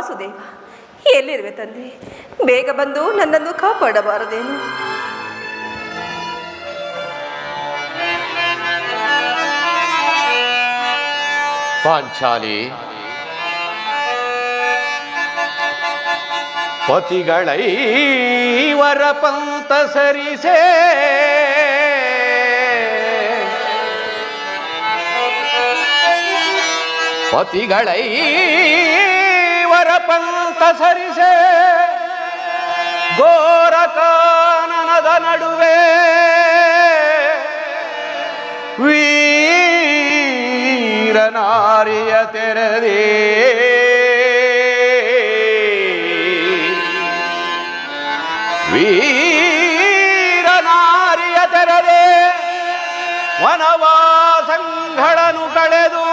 ವಾಸುದೇವ, ಎಲ್ಲಿರುವೆ ತಂದೆ? ಬೇಗ ಬಂದು ನನ್ನನ್ನು ಕಾಪಾಡಬಾರದೇನು? ಪಾಂಚಾಲಿ, ಪತಿಗಳೈವರ ಪಂತ ಸರಿಸೇ ಪತಿಗಳೈವರ ಪಂತ ಸರಿಸೆ ಘೋರ ಕಾನನದ ನಡುವೆ ವೀರನಾರಿಯ ತೆರೆದೇ ವೀರನಾರಿಯ ತೆರೆದೇ ವನವಾಸಂಗಳನ್ನು ಕಳೆದು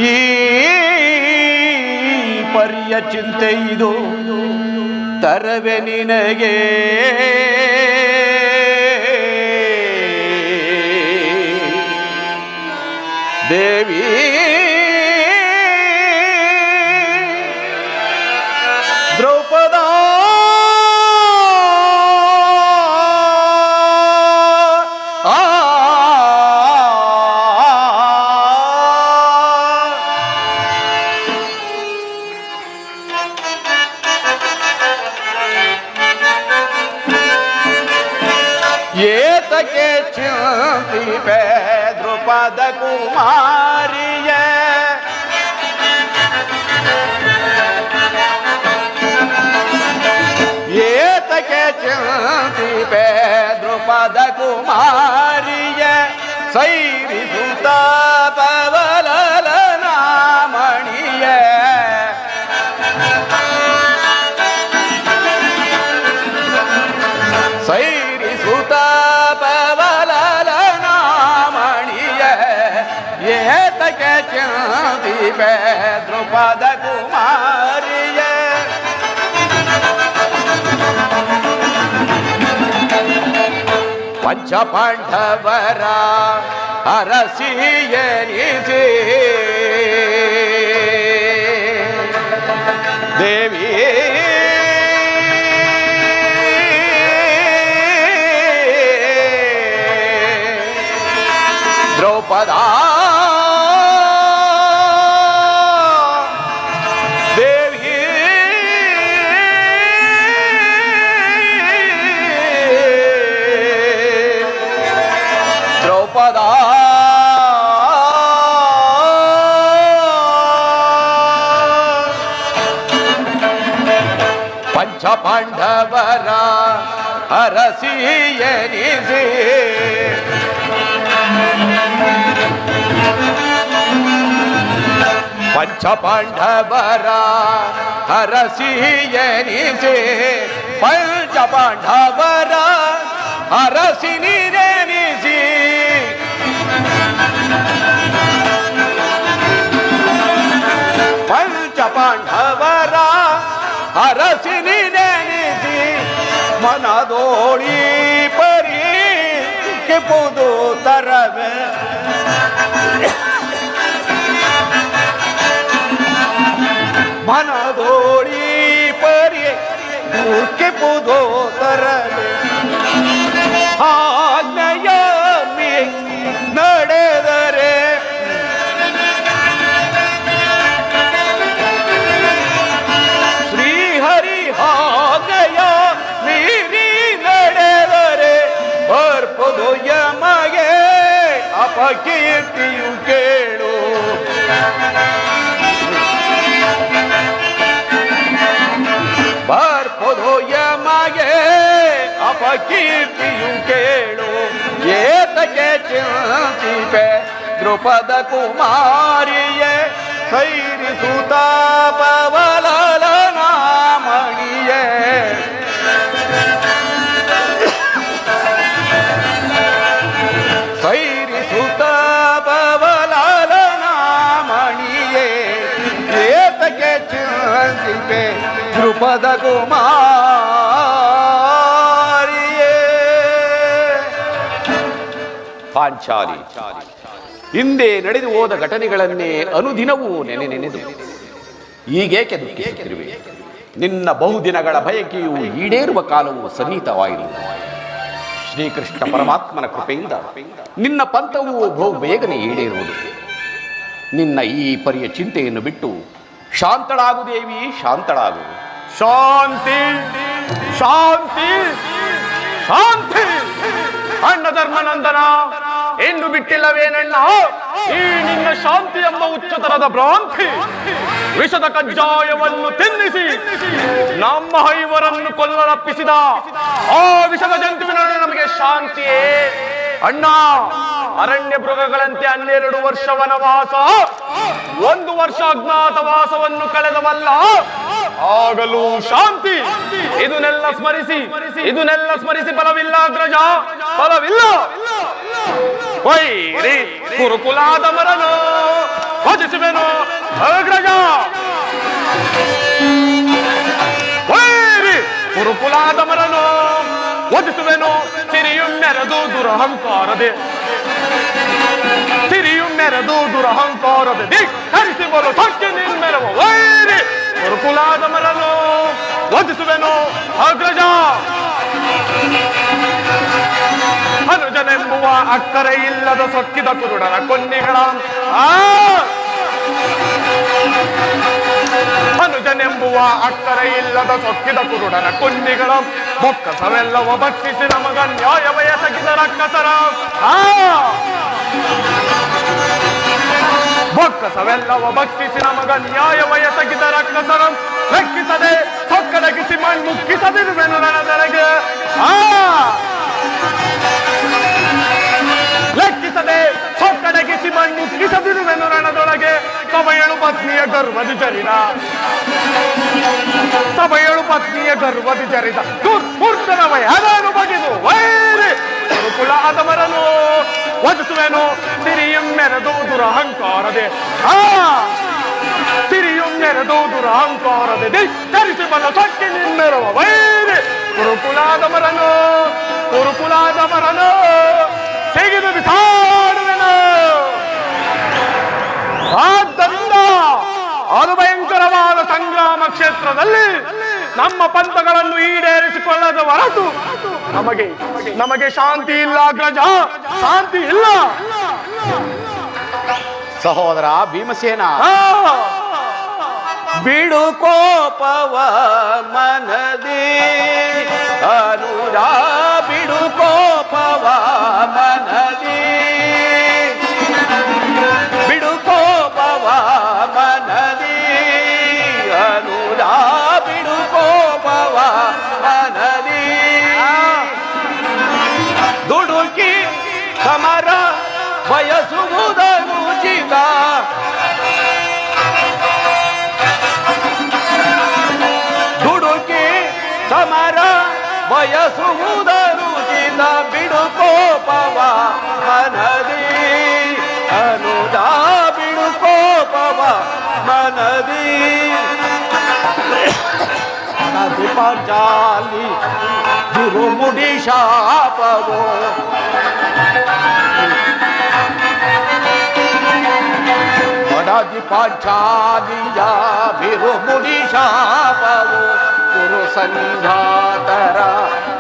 ಈ ಪರಿಯ ಚಿಂತೆ ಇದು ತರವೆ ನಿನಗೆ. ದೇವಿ ದ್ರೌಪದ ಏತಕ್ಕೆ ಚಿಂತಿಪೆ ದ್ರೌಪದ ಕುಮಾರಿಯ ಏತಕ್ಕೆ ಚಿಂತಿಪೆ ದ್ರೌಪದ ಕುಮಾರಿಯ ಸೈರಿಸುತ್ತ ಪವಲಲನ ಮಣಿಯ ಸೈರಿಸುತ್ತ ಪವಲಲನ ಮಣಿಯ ಏತಕ್ಕೆ ಚಿಂತಿಪೆ ದ್ರೌಪದ ಕುಮಾರಿಯ ಪಂಚಪಾಂಡವರ ಅರಸಿಯನಿಸಿ ದೇವಿ ದ್ರೌಪದ ದೇವಿ ದ್ರೌಪದ ಪಂಚಪಾಂಡವರ ಅರಸಿಯನಿಸಿ ಪಂಚಪಾಂಡವರ ಅರಸಿಯನಿಸಿ ಪಂಚಪಾಂಡವರ ಅರಸಿನಿರೆನಿಸಿ ಪಂಚಪಾಂಡವರ ಅರಸಿನಿರೆನಿಸಿ ಮನದೋಳಿ ಪರಿ ಕೆಪುದು ತರವೆ ಮನದೋಳಿ ಪರಿ ಕೆಪುದು ತರವೆ ಆಜ್ಞೆಯ ನಡೆದರೆ ಶ್ರೀಹರಿ ಆಜ್ಞೆಯ ಮೀರಿ ನಡೆದರೆ ಬರ್ಪದು ಯಮಗೆ ಅಪಕೀರ್ತಿಯು ಕೇಳು. ಬರ್ಪದು ಯಮಗೆ ಅಪಕೀರ್ತಿಯು ಕೇಳು. ಏತಕ್ಕೆ ಚಿಂತಿಪೆ ದ್ರೌಪದ ಕುಮಾರಿಯೇ ಸೈರಿಸುತ್ತ ಪವಲಲನ ಮಣಿಯೇ ಸೈರಿಸುತ್ತ ಪವಲಲನ ಮಣಿಯೇ ಏತಕ್ಕೆ ಚಿಂತಿಪೆ ದ್ರೌಪದ ಕುಮಾರಿಯೇ. ಪಾಂಚಾಲಿ ಹಿಂದೆ ನಡೆದು ಹೋದ ಘಟನೆಗಳನ್ನೇ ಅನುದಿನವೂ ನೆನೆದು ಈಗೇಕೆ ದುಃಖಿಸುತ್ತಿರುವೆ? ನಿನ್ನ ಬಹುದಿನಗಳ ಬಯಕೆಯು ಈಡೇರುವ ಕಾಲವು ಸನ್ನಿಹಿತವಾಗಿಲ್ಲ. ಶ್ರೀಕೃಷ್ಣ ಪರಮಾತ್ಮನ ಕೃಪೆಯಿಂದ ನಿನ್ನ ಪಂಥವು ಬಹು ಬೇಗನೆ ಈಡೇರುವುದು. ನಿನ್ನ ಈ ಪರಿಯ ಚಿಂತೆಯನ್ನು ಬಿಟ್ಟು ಶಾಂತಳಾಗು ದೇವಿ, ಶಾಂತಳಾಗು. ಶಾಂತಿ ಶಾಂತಿ ಶಾಂತಿ. ಅಣ್ಣ ಧರ್ಮನಂದನ, ಎಂದು ಬಿಟ್ಟಿಲ್ಲವೇನಣ್ಣ ಈ ನಿನ್ನ ಶಾಂತಿ ಎಂಬ ಉಚ್ಚತರದ ಭ್ರಾಂತಿ? ವಿಷದ ಕಜ್ಜಾಯವನ್ನು ತಿನ್ನಿಸಿ ನಮ್ಮ ಐವರನ್ನು ಕೊಲ್ಲರಪ್ಪಿಸಿದ ಆ ವಿಷದ ಜಂತುವಿನೊಡನೆ ನಮಗೆ ಶಾಂತಿಯೇ? ಅಣ್ಣ, ಅರಣ್ಯ ಮೃಗಗಳಂತೆ 12 ವರ್ಷ ವನವಾಸ, 1 ವರ್ಷ ಅಜ್ಞಾತವಾಸವನ್ನು ಕಳೆದವಲ್ಲ, ಆಗಲೂ ಶಾಂತಿ. ಇದನ್ನೆಲ್ಲ ಸ್ಮರಿಸಿ ಫಲವಿಲ್ಲ ಅಗ್ರಜ, ಫಲವಿಲ್ಲ. ವೈರಿ ಕುರುಕುಲಾದ ಮರನು ಭಜಿಸುವೆನು ಅಗ್ರಜ. ವೈರಿ ಕುರುಕುಲಾದ ಮರನು ವಧಿಸುವೆನು. ಸಿರಿಯುಂ ಮೆರೆದು ದುರಹಂಕಾರದೆ, ಸಿರಿಯುಂ ಮೆರೆದು ದುರಹಂಕಾರದೆ ಧಿಕ್ಕರಿಸಿ ಬರು ಸತ್ಯ ನಿರ್ಮೆರವ. ವೈರಿ ಕುರುಕುಲಾದ ಮರನು ವಧಿಸುವೆನು ಅಗ್ರಜ. ಅನುಜನೆಂಬುವ ಅಕ್ಕರೆ ಇಲ್ಲದ ಸೊಕ್ಕಿದ ಕುರುಡರ ಕೊನ್ನಿಗಳ ಅನುಜನೆಂಬುವ ಅಕ್ಕರೆ ಇಲ್ಲದ ಸೊಕ್ಕಿದ ಕುರುಡರ ಕೊನ್ನಿಗಳ ಬೊಕ್ಕಸವೆಲ್ಲವ ಭಕ್ಷಿಸಿ ನಮಗ ನ್ಯಾಯವಯ ತಗಿದ ರಕ್ಕಸರ ಬೊಕ್ಕಸವೆಲ್ಲವ ಭಕ್ಷಿಸಿ ನಮಗ ನ್ಯಾಯವಯ ತಗಿದ ರಕ್ಕಸರ ಲೆಕ್ಕಿಸದೆ ಸೊಕ್ಕಡಗಿಸಿ ಮುಕ್ಕಿಸದಿರುವೆನು ನನದೆಡೆಗೆ. ಲೆಕ್ಕಿಸದೆ ಸೊಕ್ಕಡಗಿಸಿ ಮುಕ್ಕಿಸದಿರುವೆನು ರಣದೊಳಗೆ. ಸಭೆಯಳು ಪತ್ನಿಯ ಗರ್ವದಿ ಜರಿದ, ಸಭೆಯಳು ಪತ್ನಿಯ ಗರ್ವದಿ ಜರಿದ ದುರ್ಮೂರ್ತನವ ಯಾರು ಬಗೆದು ವೈರಿ ಕುರುಕುಲಾದ ಮರನು ವಧಿಸುವೆನು. ಸಿರಿಯುಂ ಮೆರೆದು ದುರಹಂಕಾರದೆ, ಸಿರಿಯುಂ ಮೆರೆದು ದುರಹಂಕಾರದೆ ಧಿಕ್ಕರಿಸಿ ಬಲ್ಲ ಸೊಕ್ಕಿ ನಿನ್ನೆರವ. ವೈರಿ ಕುರುಕುಲಾದ ಮರನು, ಕುರುಕುಲಾದ ಮರನು ತೆಗೆದು ಬಿಸಾಡುವೆನು. ಆದ್ದರಿಂದ ಅದು ಭಯಂಕರವಾದ ಸಂಗ್ರಾಮ ಕ್ಷೇತ್ರದಲ್ಲಿ ನಮ್ಮ ಪಂಥಗಳನ್ನು ಈಡೇರಿಸಿಕೊಳ್ಳದ ಹೊರತು ನಮಗೆ ಶಾಂತಿ ಇಲ್ಲ ಅಗ್ರಜ, ಶಾಂತಿ ಇಲ್ಲ. ಸಹೋದರ ಭೀಮಸೇನ, ಬಿಡು ಕೋಪವ ಮನದಿ ಅನುರ, ಬಿಡು ಕೋಪವ ಮನದಿ, ಬಿಡು ಕೋಪವ ಮನದಿ ಅನುರ, ಬಿಡು ಕೋಪವ ಮನದಿ. ದುಡುಕಿ ಸಮರ ಬಯಸುವುದನು ಚಿತ, ದುಡುಕಿ ಸಮರ ಬಯಸುವುದನು ಚಿತ. ಬಿಡು ಕೋಪವ ಮನದಿ ಅನುಜ, ಬಿಡು ಕೋಪವ ಮನದಿ. ಪಾಂಚಾಲಿ ಬಿರುಮುಡಿ ಶಾಪವೋ, ಬಡದಿ ಪಾಂಚಾಲಿಯ ಬಿರುಮುಡಿ ಶಾಪವೋ. ಗುರು ಸಂಘಾತರ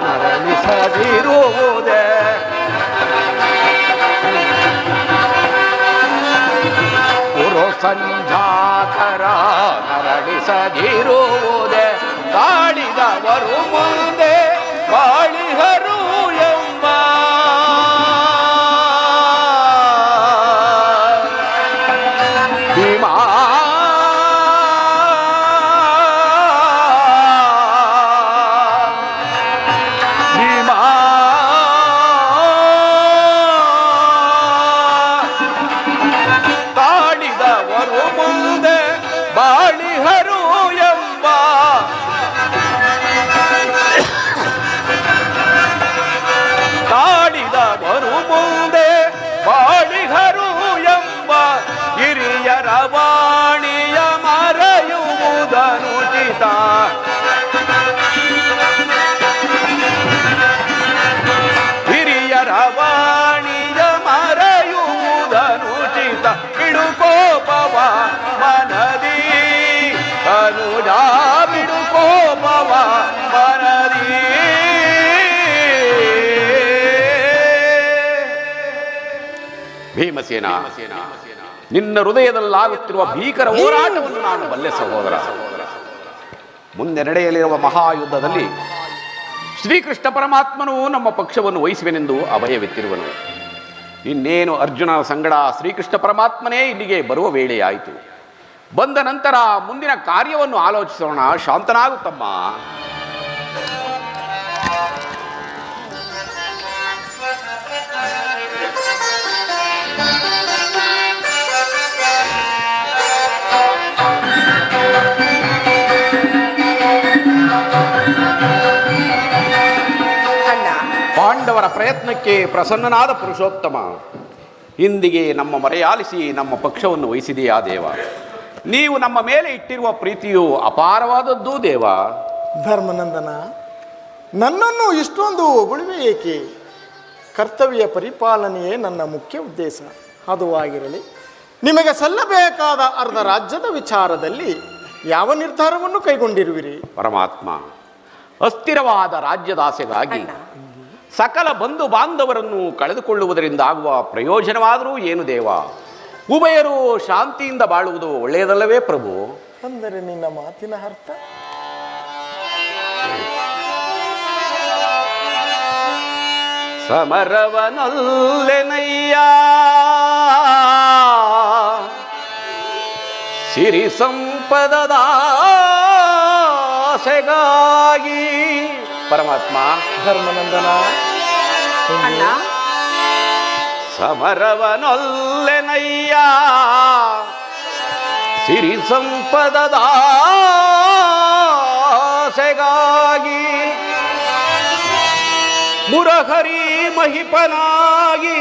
ನರಳಿಸದಿರುವುದೇ, ಗುರು ಸಂಘಾತರ ನರಳಿಸದಿರುವುದೇ. ಕಾಡಿದವರು ಮುಂದೆ ಬಾಳಿಹರು ಎಂಬ ಭೀಮಾ, ಭೀಮಾ ಕಾಡಿದವರು ಮುಂದೆ ಬಾಳಿಹರು ಎಂಬ ಸಹಿತ ಬಿಡು ಕೋಪವ ಮನದಿ ಅನುಜ ಬಿಡು ಕೋಪವ ಮನದಿ. ಭೀಮಸೇನ, ನಿನ್ನ ಹೃದಯದಲ್ಲಾಗುತ್ತಿರುವ ಭೀಕರ ಹೋರಾಟವನ್ನು ನಾನು ಬಲ್ಲೆ ಸಹೋದರ. ಮುಂದೆ ನಡೆಯಲಿರುವ ಮಹಾಯುದ್ಧದಲ್ಲಿ ಶ್ರೀಕೃಷ್ಣ ಪರಮಾತ್ಮನು ನಮ್ಮ ಪಕ್ಷವನ್ನು ವಹಿಸುವೆನೆಂದು ಅಭಯವೆತ್ತಿರುವನು. ಇನ್ನೇನು ಅರ್ಜುನ ಸಂಗಡ ಶ್ರೀಕೃಷ್ಣ ಪರಮಾತ್ಮನೇ ಇಲ್ಲಿಗೆ ಬರುವ ವೇಳೆಯಾಯಿತು. ಬಂದ ನಂತರ ಮುಂದಿನ ಕಾರ್ಯವನ್ನು ಆಲೋಚಿಸೋಣ. ಶಾಂತನಾಗುತ್ತಮ್ಮ. ಪಾಂಡವರ ಪ್ರಯತ್ನಕ್ಕೆ ಪ್ರಸನ್ನನಾದ ಪುರುಷೋತ್ತಮ, ಇಂದಿಗೆ ನಮ್ಮ ಮರೆಯಾಲಿಸಿ ನಮ್ಮ ಪಕ್ಷವನ್ನು ವಹಿಸಿದೆಯಾ ದೇವ. ನೀವು ನಮ್ಮ ಮೇಲೆ ಇಟ್ಟಿರುವ ಪ್ರೀತಿಯು ಅಪಾರವಾದದ್ದು ದೇವ. ಧರ್ಮನಂದನ, ನನ್ನನ್ನು ಇಷ್ಟೊಂದು ಹೊಗಳುವೆ ಏಕೆ? ಕರ್ತವ್ಯ ಪರಿಪಾಲನೆಯೇ ನನ್ನ ಮುಖ್ಯ ಉದ್ದೇಶ. ಅದು ಆಗಿರಲಿ, ನಿಮಗೆ ಸಲ್ಲಬೇಕಾದ ಅರ್ಧ ರಾಜ್ಯದ ವಿಚಾರದಲ್ಲಿ ಯಾವ ನಿರ್ಧಾರವನ್ನು ಕೈಗೊಂಡಿರುವಿರಿ? ಪರಮಾತ್ಮ, ಅಸ್ಥಿರವಾದ ರಾಜ್ಯದಾಸೆಗಾಗಿ ಸಕಲ ಬಂಧು ಬಾಂಧವರನ್ನು ಕಳೆದುಕೊಳ್ಳುವುದರಿಂದ ಆಗುವ ಪ್ರಯೋಜನವಾದರೂ ಏನು ದೇವ? ಉಭಯರು ಶಾಂತಿಯಿಂದ ಬಾಳುವುದು ಒಳ್ಳೆಯದಲ್ಲವೇ ಪ್ರಭು? ಅಂದರೆ ನಿನ್ನ ಮಾತಿನ ಅರ್ಥ? ಸಮರವನಲ್ಲೆನಯ್ಯ ಸಿರಿ ಸಂಪದದ ಆಸೆಗಾಗಿ. ಪರಮಾತ್ಮ, ಧರ್ಮನಂದನ, ಅಣ್ಣ, ಸಮರವನೊಲ್ಲೆನಯ್ಯ ಸಿರಿ ಸಂಪದದ ಆಸೆಗಾಗಿ. ಮುರಹರಿ ಮಹಿಪನಾಗಿ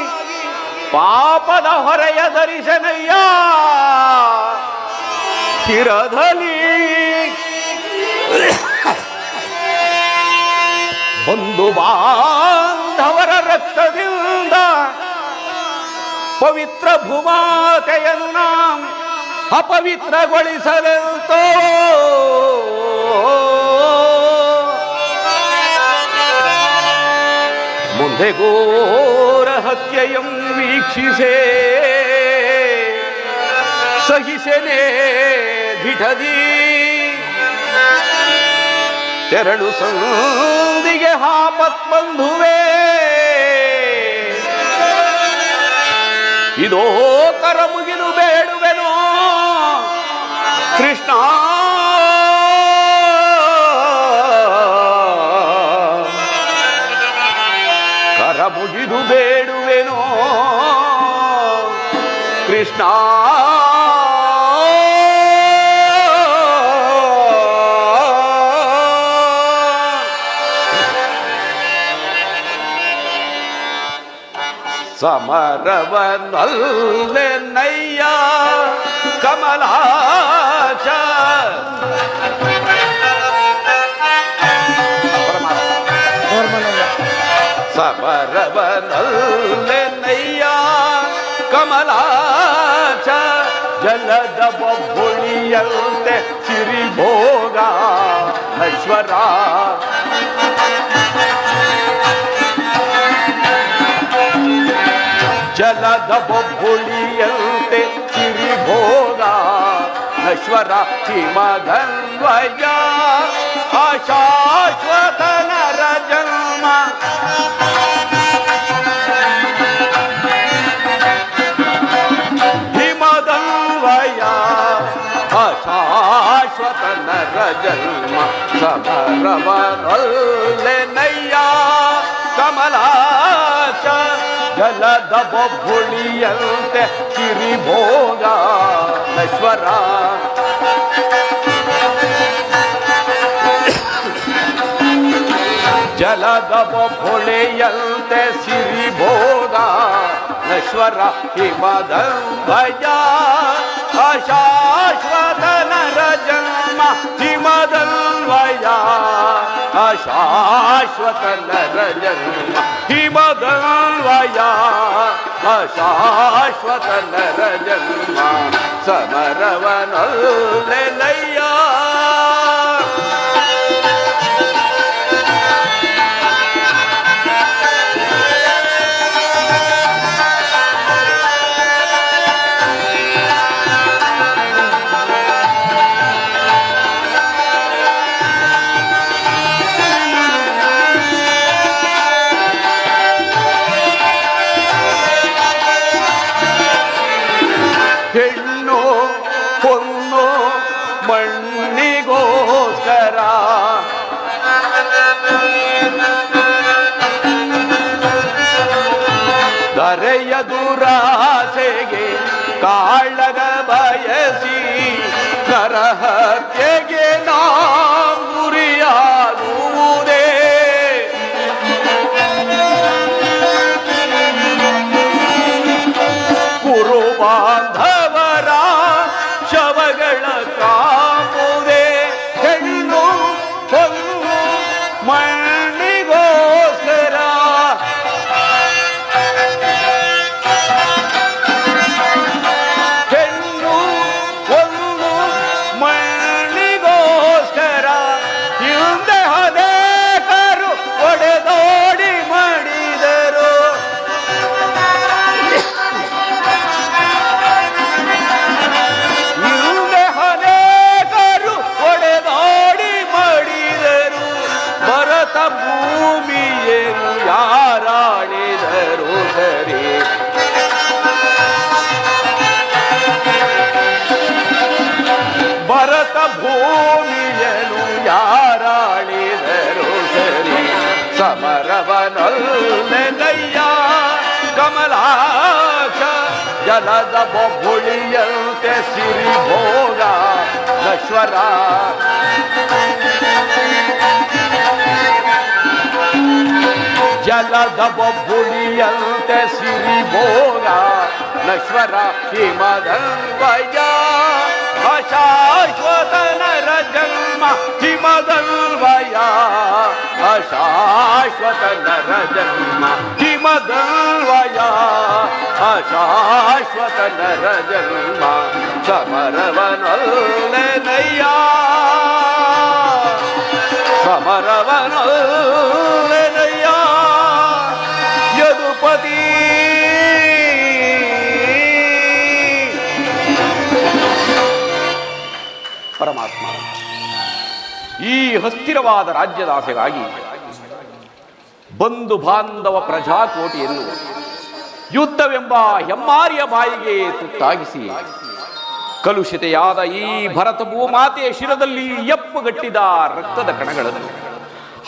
ಪಾಪದ ಹೊರೆಯ ಧರಿಸನಯ್ಯ ಶಿರಧಲಿ. ಬಂಧು ಬಾಂಧವರ ರಕ್ತದಿಂದ ಪವಿತ್ರ ಭೂಮಾತೆಯನ್ನು ನಾಂ ಅಪವಿತ್ರಗೊಳಿಸಲೆಂತೋ ಮುಂದೆ ಘೋರ ಹತ್ಯೆಯಂ ವೀಕ್ಷಿಸೇ ಸಹಿಸೆನೆ ದಿಠದಿ. ತೆರಳು ಸಂದಿಗೆ ಹಾಪತ್ ಬಂಧುವೆ, ಇದೋ ಕರ ಮುಗಿದು ಬೇಡುವೆನೋ ಕೃಷ್ಣ. ಕರ ಮುಗಿದು ಬೇಡುವೆನೋ ಕೃಷ್ಣ. ಸಮರವನಲ್ಲೆನಯ್ಯ ಕಮಲಾಚ. ಸಮರವನಲ್ಲೆನಯ್ಯ ಕಮಲಾಚ. ಜಲದ ಬೊಬ್ಬುಳಿಯಂತೆ ಸಿರಿಭೋಗ ಐಶ್ವರ. ಜಲದ ಬೊಬ್ಬುಳಿಯಂತೆ ಸಿರಿಭೋಗ ನಶ್ವರ. ಹಿಮಗನ್ವಯ ಅಶಾಶ್ವತ ನರ ಜನ್ಮ. ಹಿಮದನ್ವಯ ಅಶಾಶ್ವತ ನರ ಜನ್ಮ. ಸಮರವನಲ್ಲೆನಯ್ಯ ಕಮಲಾಶ. ಜಲದ ಬೊಬ್ಬುಳಿಯಂತೆ ಸಿರಿಭೋಗ ನಶ್ವರ. ಜಲದ ಬೊಬ್ಬುಳಿಯಂತೆ ಸಿರಿಭೋಗ ನಶ್ವರ. ಹಿಮದನ್ವಯ ಅಶಾಶ್ವತ ನರ ಜನ್ಮ. ಹಿಮದನ್ವಯ ಅಶಾಶ್ವತ ನರ ಜನ್ಮ ಹಿಮದನ್ವಯ ಅಶಾಶ್ವತ ನರ ಜನ್ಮ ಸಮರವನೊಲ್ಲೆನಯ್ಯ. ಹೆಣ್ಣು ಹೊನ್ನು ಮಣ್ಣಿಗೋಸ್ಕರ ಧರೆಯ ದುರಾಸೆಗೆ ಕಾಳಗ ಬಯಸಿ ನರಹತ್ಯೆಗೆ ಗುರಿಯಾಗುವುದೇ. ಕುರು ಬಾಂಧವರ ಶವಗಳ ಕಾಮುದೇ. ಹೆಣ್ಣು ಹೊನ್ನು ಮಣ್ಣಿಗೋಸ್ಕರ ಹೆಣ್ಣು ಹೊನ್ನು ಮಣ್ಣಿಗೋಸ್ಕರ ಹಿಂದೆ ಅನೇಕರು ಒಡೆದೋಡಿ ಮಾಡಿದರು. ಹಿಂದೆ ಅನೇಕರು ಒಡೆದಾಡಿ ಮಾಡಿದರು. ಭರತ ಭೂಮಿಯನ್ನು ಯಾರಾಳಿದರು ಸರಿ. ಭರತ ಭೂಮಿಯನ್ನು ಯಾರಾಳಿದರು ಸರಿ. ಸಮರವನೊಲ್ಲೆನಯ್ಯ ಕಮಲಾಕ್ಷ ಜಲದ ಬೊಬ್ಬುಳಿಯಂತೆ ಸಿರಿಭೋಗ ನಶ್ವರ. ಜಲದ ಬೊಬ್ಬುಳಿಯಂತೆ ಸಿರಿಭೋಗ ನಶ್ವರ ಹಿಮದನ್ವಯ ಅಶಾಶ್ವತ ನರ ಜನ್ಮ ಹಿಮದನ್ವಯ ಅಶಾಶ್ವತ ನರ ಜನ್ಮ ಹಿಮದನ್ವಯ ಅಶಾಶ್ವತ ನರ ಜನ್ಮ ಸಮರವನೊಲ್ಲೆನಯ್ಯ ಸಮರವನೊಲ್ಲೆನಯ್ಯ ಯದುಪತಿ. ಪರಮಾತ್ಮ ಈ ಹಸ್ತಿರವಾದ ರಾಜ್ಯದ ಆಸೆಗಾಗಿ ಬಂಧು ಬಾಂಧವ ಪ್ರಜಾಕೋಟಿಯನ್ನು ಯುದ್ಧವೆಂಬ ಹೆಮ್ಮಾರಿಯ ಬಾಯಿಗೆ ತುತ್ತಾಗಿಸಿ ಕಲುಷಿತೆಯಾದ ಈ ಭರತ ಭೂಮಾತೆಯ ಶಿರದಲ್ಲಿ ಎಪ್ಪುಗಟ್ಟಿದ ರಕ್ತದ ಕಣಗಳನ್ನು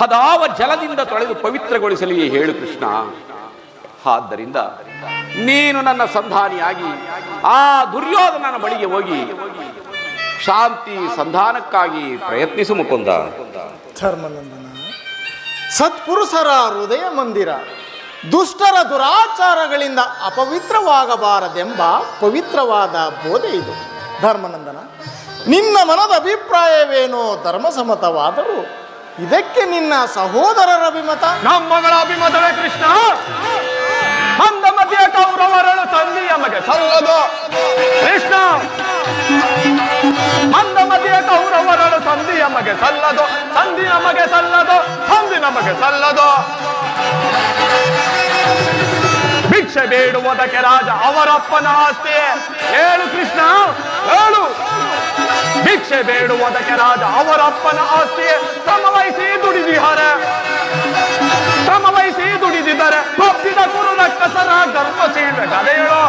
ಹದಾವ ಜಲದಿಂದ ತೊಳೆದು ಪವಿತ್ರಗೊಳಿಸಲಿ ಹೇಳು ಕೃಷ್ಣ. ಆದ್ದರಿಂದ ನೀನು ನನ್ನ ಸಂಧಾನಿಯಾಗಿ ಆ ದುರ್ಯೋಧನನ ಬಳಿಗೆ ಹೋಗಿ ಶಾಂತಿ ಸಂಧಾನಕ್ಕಾಗಿ ಪ್ರಯತ್ನಿಸು ಮುಕುಂದ. ಧರ್ಮನಂದನ, ಸತ್ಪುರುಷರ ಹೃದಯ ಮಂದಿರ ದುಷ್ಟರ ದುರಾಚಾರಗಳಿಂದ ಅಪವಿತ್ರವಾಗಬಾರದೆಂಬ ಪವಿತ್ರವಾದ ಬೋಧೆ ಇದು. ಧರ್ಮನಂದನ, ನಿನ್ನ ಮನದ ಅಭಿಪ್ರಾಯವೇನೋ ಧರ್ಮಸಮ್ಮತವಾದರೂ ಇದಕ್ಕೆ ನಿನ್ನ ಸಹೋದರರ ಅಭಿಮತ? ನಮ್ಮಗಳ ಅಭಿಮತವೇ ಕೃಷ್ಣ. ಮಂದ ಮಧ್ಯ ಕೌರವರಳು ಸಂಧಿ ನಮಗೆ ಸಲ್ಲದು ಕೃಷ್ಣ. ಮಂದ ಮಧ್ಯ ಕೌರವರಳು ಸಂಧಿ ನಮಗೆ ಸಲ್ಲದು. ಸಂಧಿ ನಮಗೆ ಸಲ್ಲದು. ಸಂಧಿ ನಮಗೆ ಸಲ್ಲದು. ಭಿಕ್ಷೆ ಬೇಡುವುದಕ್ಕೆ ರಾಜ ಅವರಪ್ಪನ ಆಸ್ತಿ. ಹೇಳು ಕೃಷ್ಣ, ಹೇಳು. ಭಿಕ್ಷೆ ಬೇಡುವುದಕ್ಕೆ ರಾಜ ಅವರಪ್ಪನ ಆಸ್ತಿ. ಶ್ರಮವಹಿಸಿ ದುಡಿದಿದ್ದಾರೆ. ಶ್ರಮವಹಿಸಿ ದುಡಿದಿದ್ದಾರೆ. ತಪ್ಪಿದ ಕುರು ರಕ್ಕಸರ ಗರ್ಭ ಸೀಳ್ವೆ ಕಥೆಗಳು.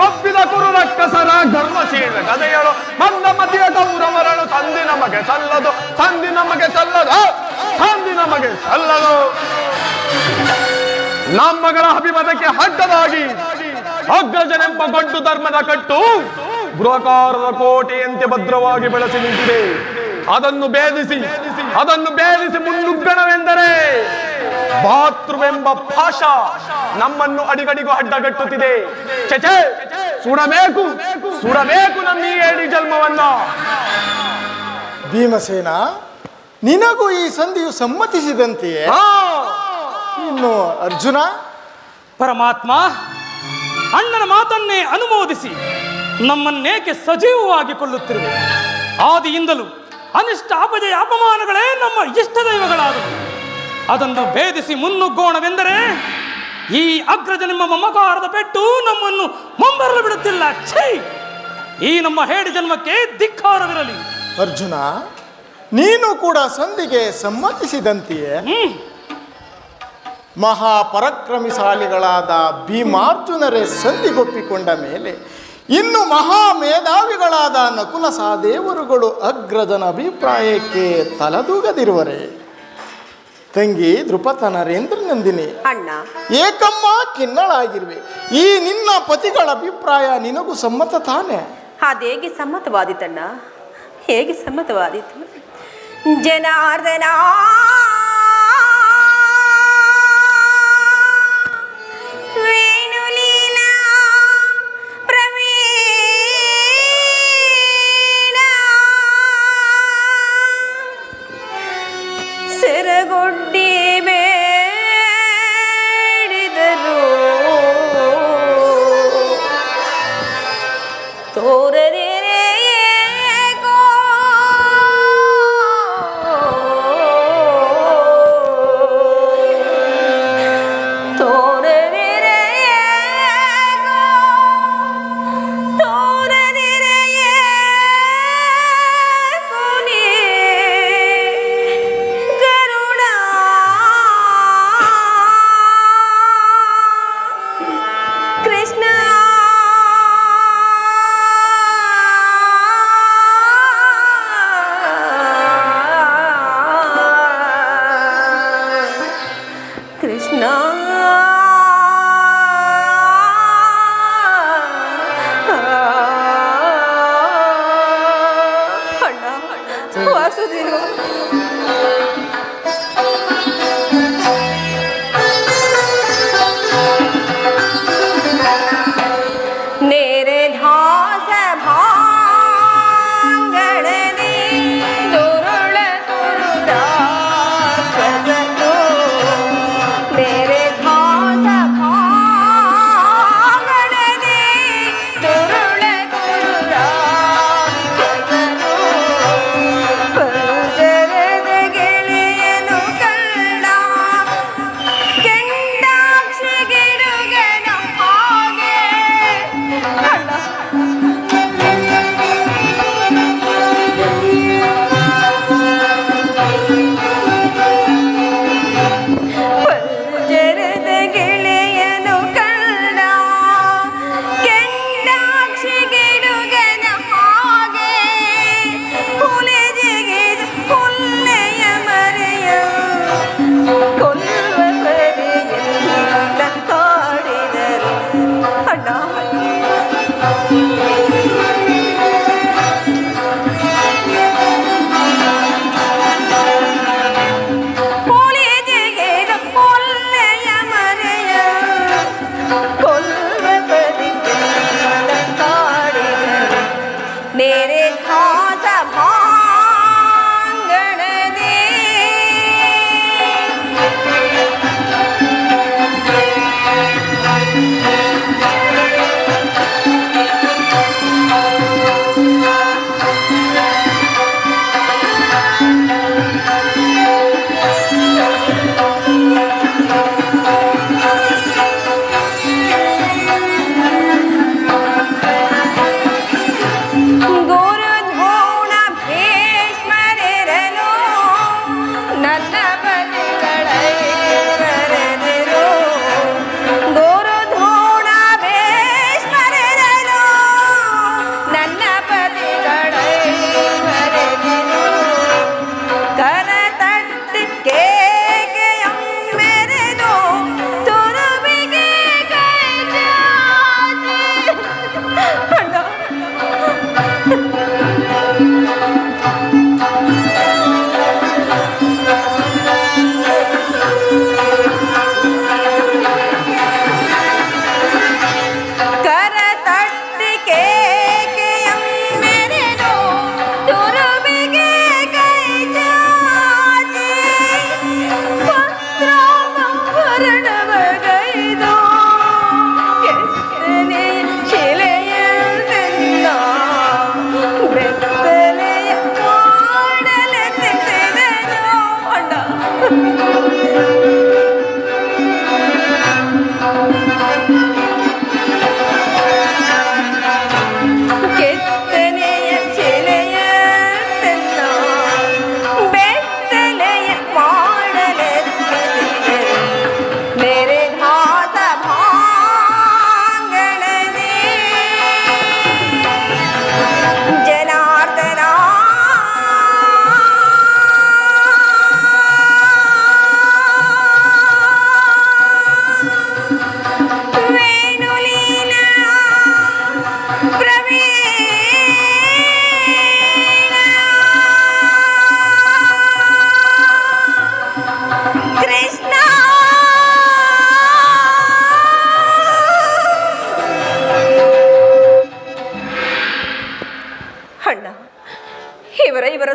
ತಪ್ಪಿದ ಕುರು ರಕ್ಕಸರ ಗರ್ಭ ಸೀಳ್ವೆ ಕಥೆಗಳು. ಮಂದ ಮಧ್ಯ ಕೌರವರಳು ಸಂಧಿ ನಮಗೆ ಸಲ್ಲದು. ಸಂಧಿ ನಮಗೆ ಸಲ್ಲದು. ಸಂಧಿ ನಮಗೆ ಸಲ್ಲದು. ನಮ್ಮಗಳ ಅಭಿಮತಕ್ಕೆ ಅಡ್ಡದಾಗಿ ಅಗ್ರಜನೆಂಬ ಗಡ್ಡು ಧರ್ಮದ ಕಟ್ಟು ಬೃಹಕಾರದ ಕೋಟೆಯಂತೆ ಭದ್ರವಾಗಿ ಬೆಳೆಸಿ ನಿಂತಿದೆ. ಅದನ್ನು ಭೇದಿಸಿ ಮುನ್ನುಗ್ಗಣವೆಂದರೆ ಭಾತೃವೆಂಬ ಭಾಷ ನಮ್ಮನ್ನು ಅಡಿಗಡಿಗೂ ಅಡ್ಡಗಟ್ಟುತ್ತಿದೆ. ಚಚೆ, ಸುಡಬೇಕು ನಮ್ಮ ಈ ಏಡಿ ಜನ್ಮವನ್ನ. ಭೀಮಸೇನ, ನಿನಗೂ ಈ ಸಂಧಿಯು ಸಮ್ಮತಿಸಿದಂತೆಯೇ? ಇನ್ನು ಅರ್ಜುನ? ಪರಮಾತ್ಮ, ಅಣ್ಣನ ಮಾತನ್ನೇ ಅನುಮೋದಿಸಿ ನಮ್ಮನ್ನೇಕೆ ಸಜೀವವಾಗಿ ಕೊಳ್ಳುತ್ತಿರುವೆ? ಆದಿಯಿಂದಲೂ ಅನಿಷ್ಟ ಅಪಜಯ ಅಪಮಾನಗಳೇ ನಮ್ಮ ಇಷ್ಟ ದೈವಗಳಾದವು. ಅದನ್ನು ಭೇದಿಸಿ ಮುನ್ನುಗ್ಗೋಣವೆಂದರೆ ಈ ಅಗ್ರಜ ನಿಮ್ಮ ಮಮಕಾರದ ಪೆಟ್ಟು ನಮ್ಮನ್ನು ಮುಂಬರಲು ಬಿಡುತ್ತಿಲ್ಲ. ಛೈ! ಈ ನಮ್ಮ ಹೇಡಿ ಜನ್ಮಕ್ಕೆ ಧಿಕ್ಕಾರವಿರಲಿ. ಅರ್ಜುನ, ನೀನು ಕೂಡ ಸಂಧಿಗೆ ಸಮ್ಮತಿಸಿದಂತೆಯೇ? ಮಹಾಪರಾಕ್ರಮಿಶಾಲಿಗಳಾದ ಭೀಮಾರ್ಜುನರೇ ಸಂಧಿಗೊಪ್ಪಿಕೊಂಡ ಮೇಲೆ ಇನ್ನು ಮಹಾಮೇಧಾವಿಗಳಾದ ನಕುಲ ಸಹದೇವರುಗಳು ಅಗ್ರಜನ ಅಭಿಪ್ರಾಯಕ್ಕೆ ತಲೆದೂಗದಿರುವರೆ? ತಂಗಿ ಧ್ರುಪದ ನರೇಂದ್ರ ನಂದಿನಿ, ಅಣ್ಣ, ಏಕಮ್ಮ ಖಿನ್ನಳಾಗಿರುವೆ. ಈ ನಿನ್ನ ಪತಿಗಳ ಅಭಿಪ್ರಾಯ ನಿನಗೂ ಸಮ್ಮತ ತಾನೆ? ಅದೇಗೆ ಸಮ್ಮತವಾದಿತಣ್ಣ? ಹೇಗೆ ಸಮ್ಮತವಾದಿತು? ಜನಾರ್ದನ ವೇಣುಲೀಲಾ ಪ್ರವೀಣ ಸೆರಗೊಡ್ಡಿ ಬೇಡಿದರು ತೋರದೆ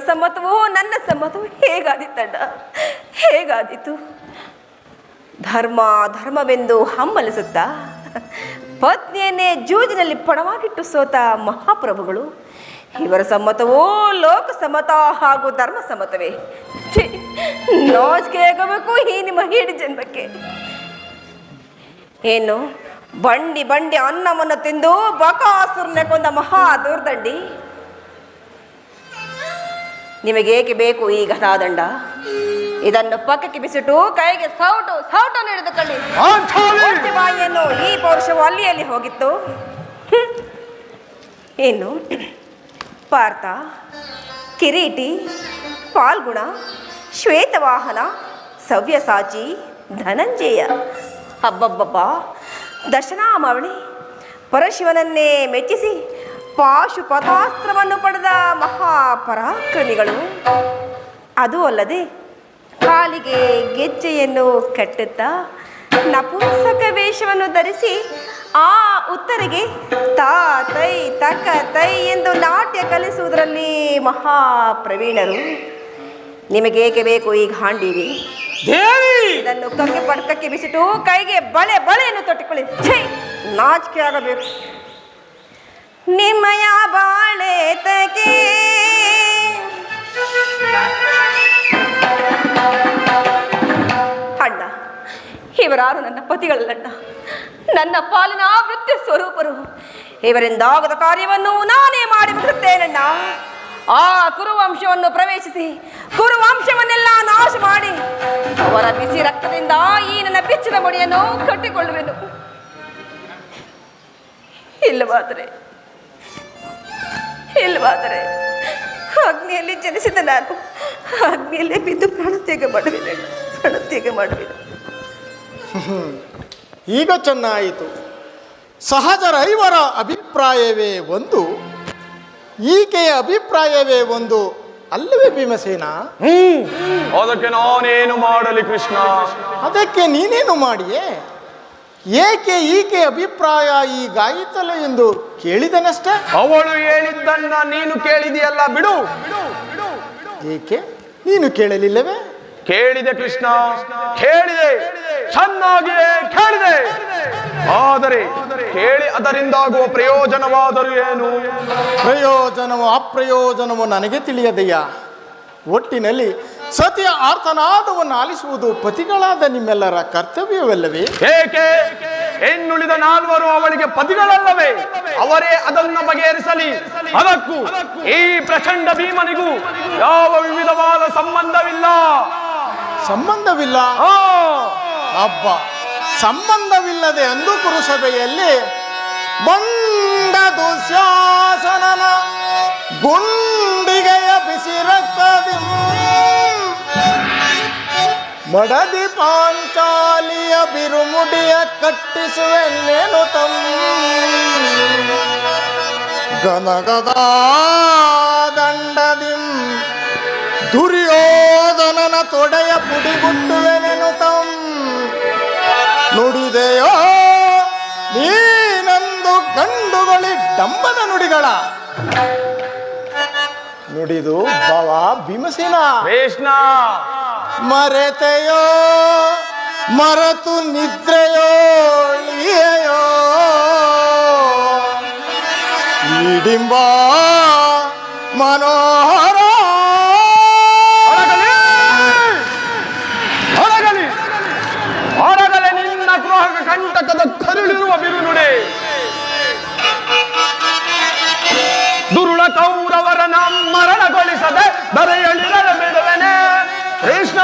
ಸಮ್ಮತವೋ ನನ್ನ ಸಮ್ಮತವೋ ಹೇಗಾದಿತ್ತಣ್ಣ, ಹೇಗಾದೀತು? ಧರ್ಮವೆಂದು ಹಮ್ಮಲಿಸುತ್ತಾ ಪತ್ನಿಯನ್ನೇ ಜೂಜಿನಲ್ಲಿ ಪಣವಾಗಿಟ್ಟು ಸೋತ ಮಹಾಪ್ರಭುಗಳು, ಇವರ ಸಮ್ಮತವೋ ಲೋಕ ಸಮ್ಮತ ಹಾಗೂ ಧರ್ಮ ಸಮ್ಮತವೇ? ನಾಚಿಕೆ ಆಗಬೇಕು ಈ ನಿಮ್ಮ ಹೀಡಿ ಜನ್ಮಕ್ಕೆ. ಏನು ಬಂಡಿ ಬಂಡಿ ಅನ್ನವನ್ನು ತಿಂದು ಬಕಾಸುರನೆ ಕೊಂದ ಮಹಾ ದೂರ್ದಂಡಿ, ನಿಮಗೇಕೆ ಬೇಕು ಈ ಗದಾದಂಡ? ಇದನ್ನು ಪಕ್ಕಕ್ಕೆ ಬಿಸಿಟ್ಟು ಕೈಗೆ ಸೌಟು ಹಿಡಿದುಕೊಳ್ಳಿ. ಬಾಯಿಯನ್ನು ಈ ಪೌರುಷವು ಅಲ್ಲಿ ಹೋಗಿತ್ತು. ಏನು ಪಾರ್ಥ, ಕಿರೀಟಿ, ಪಾಲ್ಗುಣ, ಶ್ವೇತವಾಹನ, ಸವ್ಯಸಾಚಿ, ಧನಂಜಯ, ಹಬ್ಬಬ್ಬಬ್ಬ ದರ್ಶನಾಮಾವಳಿ, ಪರಶಿವನನ್ನೇ ಮೆಚ್ಚಿಸಿ ಪಾಶುಪತಾಸ್ತ್ರವನ್ನು ಪಡೆದ ಮಹಾಪರಾಕ್ರಮಿಗಳು. ಅದೂ ಅಲ್ಲದೆ ಕಾಲಿಗೆ ಗೆಜ್ಜೆಯನ್ನು ಕಟ್ಟುತ್ತಾ ನಪುಂಸಕ ವೇಷವನ್ನು ಧರಿಸಿ ಆ ಉತ್ತರಿಗೆ ತಾ ತೈ ತಕ ತೈ ಎಂದು ನಾಟ್ಯ ಕಲಿಸುವುದರಲ್ಲಿ ಮಹಾಪ್ರವೀಣರು. ನಿಮಗೇಕೆ ಬೇಕು ಈಗ ಹಾಂಡೀರಿ? ಇದನ್ನು ಕಕ್ಕೆ ಪಡ್ಕಕ್ಕೆ ಬಿಸಿಟ್ಟು ಕೈಗೆ ಬಳೆಯನ್ನು ತೊಟ್ಟಿಕೊಳ್ಳಿ. ಛೈ, ನಾಚಿಕೆ ಆಗಬೇಕು. ನಿಮ್ಮಯ ಬಾಳೆ ತಗೆ ಅಣ್ಣ, ಇವರಾರು ನನ್ನ ಪತಿಗಳಲ್ಲ, ನನ್ನ ಪಾಲಿನ ವೃತ್ತಿ ಸ್ವರೂಪರು. ಇವರಿಂದಾಗದ ಕಾರ್ಯವನ್ನು ನಾನೇ ಮಾಡಿಬಿಡುತ್ತೇನಣ್ಣ. ಆ ಕುರುವಂಶವನ್ನು ಪ್ರವೇಶಿಸಿ ಕುರುವಂಶವನ್ನೆಲ್ಲ ನಾಶ ಮಾಡಿ ಅವರ ಬಿಸಿ ರಕ್ತದಿಂದ ಈ ನನ್ನ ಬಿಚ್ಚಿದ ಮುಡಿಯನ್ನು ಕಟ್ಟಿಕೊಳ್ಳುವೆನು. ಇಲ್ಲವಾದರೆ ಅಗ್ನಿಯಲ್ಲಿ ಜನಿಸಿದ ನಾನು ಅಗ್ನಿಯಲ್ಲೇ ಬಿದ್ದು ಪ್ರಾಣತ್ಯಾಗ ಮಾಡುವೆನು. ಈಗ ಚೆನ್ನಾಯಿತು. ಸಹಜರೈವರ ಅಭಿಪ್ರಾಯವೇ ಒಂದು, ಈಕೆಯ ಅಭಿಪ್ರಾಯವೇ ಒಂದು ಅಲ್ಲವೇ ಭೀಮಸೇನ? ಅದಕ್ಕೆ ನಾನೇನು ಮಾಡಲಿ ಕೃಷ್ಣ? ಅದಕ್ಕೆ ನೀನೇನು ಮಾಡಿಯೇ? ಏಕೆ ಈಕೆ ಅಭಿಪ್ರಾಯ ಹೀಗಾಯಿತಲ್ಲ ಎಂದು ಕೇಳಿದನಷ್ಟೇ. ಅವಳು ಹೇಳಿದ್ದನ್ನ ನೀನು ಕೇಳಿದೆಯಲ್ಲ, ಬಿಡು. ಏಕೆ ನೀನು ಕೇಳಲಿಲ್ಲವೇ? ಕೇಳಿದೆ ಕೃಷ್ಣ, ಕೇಳಿದೆ, ಚೆನ್ನಾಗಿಯೇ ಕೇಳಿದೆ. ಆದರೆ ಕೇಳಿ ಅದರಿಂದಾಗುವ ಪ್ರಯೋಜನವಾದರೂ ಏನು? ಪ್ರಯೋಜನವೋ ಅಪ್ರಯೋಜನವೋ ನನಗೆ ತಿಳಿಯದೆಯ. ಒಟ್ಟಿನಲ್ಲಿ ಸತಿಯ ಆರ್ತನಾದವನ್ನು ಆಲಿಸುವುದು ಪತಿಗಳಾದ ನಿಮ್ಮೆಲ್ಲರ ಕರ್ತವ್ಯವಲ್ಲವೇ? ಏಕೆ ಇನ್ನುಳಿದ ನಾಲ್ವರು ಅವಳಿಗೆ ಪತಿಗಳಲ್ಲವೇ? ಅವರೇ ಅದನ್ನು ಬಗೆಹರಿಸಲಿ. ಅದಕ್ಕೂ ಈ ಪ್ರಚಂಡ ಭೀಮನಿಗೂ ಯಾವ ವಿಧವಾದ ಸಂಬಂಧವಿಲ್ಲ. ಹಬ್ಬ ಸಂಬಂಧವಿಲ್ಲದೆ ಅಂದು ಕುರುಸಭೆಯಲ್ಲಿ ಬಂಡ ದುಶ್ಯಾಸನನ ಗುಂಡಿಗೆಯ ಬಿಸಿ ರಕ್ತದಿ ಮಡದಿ ಪಾಂಚಾಲಿಯ ಬಿರುಮುಡಿಯ ಕಟ್ಟಿಸುವೆನ್ನೇನು ಗನಗದ ದಂಡದಿಂ ದುರ್ಯೋಧನನ ತೊಡೆಯ ಪುಡಿಗುಟ್ಟುವೆನೆನು ನುಡಿದೆಯೋ ನೀನಂದು ಗಂಡುಗಳಿ ಡಂಬದ ನುಡಿಗಳ ನುಡಿದು ಭವ ಭೀಮಸೇನ ಕೃಷ್ಣ. ಮರೆತೆಯೋ ಮರೆತು ನಿದ್ರೆಯೋ ಲಿಯೆಯೋ ಇಡಿಂಬ ಮನೋಹರ ಹೊರಗಲೆ ನಿನ್ನ ಗೃಹ ಕಂಟಕದ ಕರುಳಿರುವ ಬಿರುನುಡೆ. ದುರುಳ ಕೌರವರನ ಮರಣಗೊಳಿಸದೆ ಬರೆಯಳಿರಲು ಬಿಡುವೆನೆ ಕೃಷ್ಣ.